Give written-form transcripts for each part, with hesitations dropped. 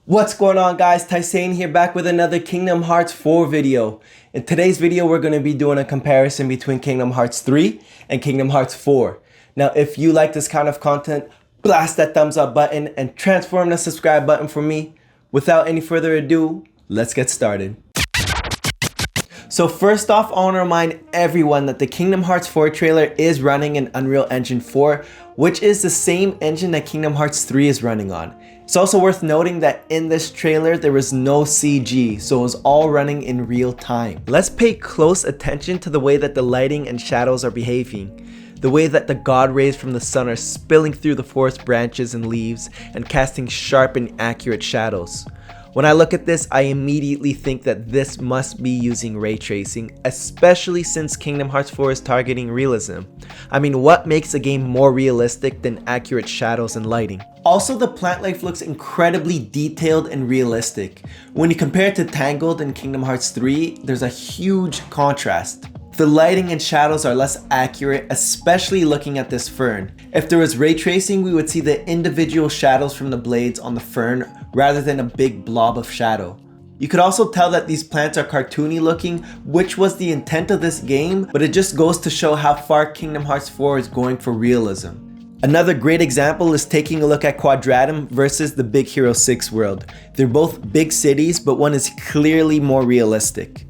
What's going on, guys? Tysane here, back with another Kingdom Hearts 4 video. In today's video, we're going to be doing a comparison between Kingdom Hearts 3 and Kingdom Hearts 4. Now, if you like this kind of content, blast that thumbs up button and transform the subscribe button for me. Without any further ado, let's get started. So first off, I want to remind everyone that the Kingdom Hearts 4 trailer is running in Unreal Engine 4, which is the same engine that Kingdom Hearts 3 is running on. It's also worth noting that in this trailer, there was no CG, so it was all running in real time. Let's pay close attention to the way that the lighting and shadows are behaving. The way that the god rays from the sun are spilling through the forest branches and leaves and casting sharp and accurate shadows. When I look at this, I immediately think that this must be using ray tracing, especially since Kingdom Hearts 4 is targeting realism. I mean, what makes a game more realistic than accurate shadows and lighting? Also, the plant life looks incredibly detailed and realistic. When you compare it to Tangled in Kingdom Hearts 3, there's a huge contrast. The lighting and shadows are less accurate, especially looking at this fern. If there was ray tracing, we would see the individual shadows from the blades on the fern rather than a big blob of shadow. You could also tell that these plants are cartoony looking, which was the intent of this game, but it just goes to show how far Kingdom Hearts 4 is going for realism. Another great example is taking a look at Quadratum versus the Big Hero 6 world. They're both big cities, but one is clearly more realistic.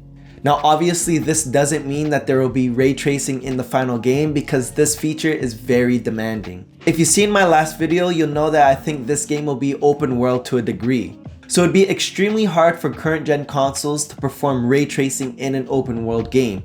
Now obviously this doesn't mean that there will be ray tracing in the final game because this feature is very demanding. If you've seen my last video, you'll know that I think this game will be open world to a degree. So it'd be extremely hard for current gen consoles to perform ray tracing in an open world game.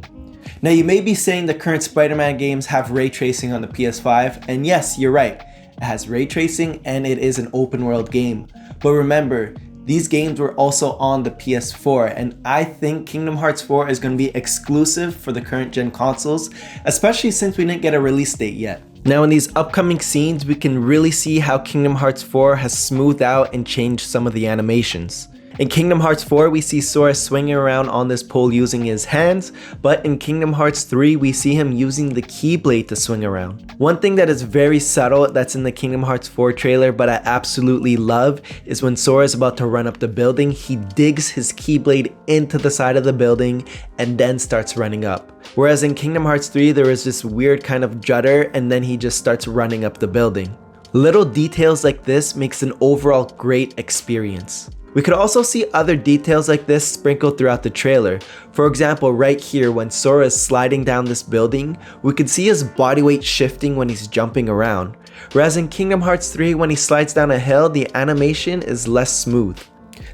Now you may be saying the current Spider-Man games have ray tracing on the PS5, and yes, you're right, it has ray tracing and it is an open world game. But remember, these games were also on the PS4, and I think Kingdom Hearts 4 is going to be exclusive for the current gen consoles, especially since we didn't get a release date yet. Now in these upcoming scenes, we can really see how Kingdom Hearts 4 has smoothed out and changed some of the animations. In Kingdom Hearts 4, we see Sora swinging around on this pole using his hands, but in Kingdom Hearts 3, we see him using the Keyblade to swing around. One thing that is very subtle that's in the Kingdom Hearts 4 trailer but I absolutely love is when Sora is about to run up the building, he digs his Keyblade into the side of the building and then starts running up. Whereas in Kingdom Hearts 3, there is this weird kind of judder and then he just starts running up the building. Little details like this makes an overall great experience. We could also see other details like this sprinkled throughout the trailer. For example, right here when Sora is sliding down this building, we could see his body weight shifting when he's jumping around. Whereas in Kingdom Hearts 3, when he slides down a hill, the animation is less smooth.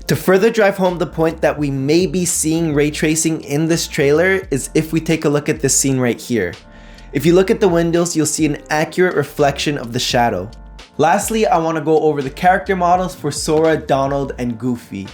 To further drive home the point that we may be seeing ray tracing in this trailer is if we take a look at this scene right here. If you look at the windows, you'll see an accurate reflection of the shadow. Lastly, I want to go over the character models for Sora, Donald, and Goofy.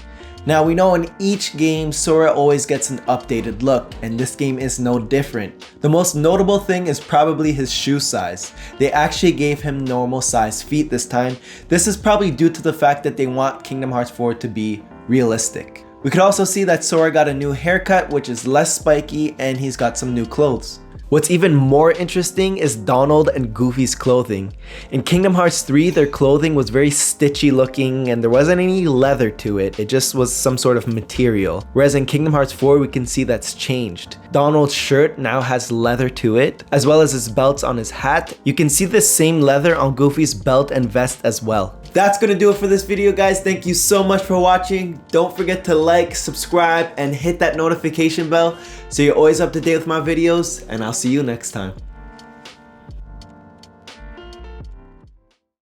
Now we know in each game, Sora always gets an updated look, and this game is no different. The most notable thing is probably his shoe size. They actually gave him normal size feet this time. This is probably due to the fact that they want Kingdom Hearts 4 to be realistic. We could also see that Sora got a new haircut, which is less spiky, and he's got some new clothes. What's even more interesting is Donald and Goofy's clothing. In Kingdom Hearts 3, their clothing was very stitchy looking and there wasn't any leather to it, it just was some sort of material. Whereas in Kingdom Hearts 4, we can see that's changed. Donald's shirt now has leather to it, as well as his belts on his hat. You can see the same leather on Goofy's belt and vest as well. That's gonna do it for this video, guys. Thank you so much for watching. Don't forget to like, subscribe, and hit that notification bell so you're always up to date with my videos, and I'll see you next time.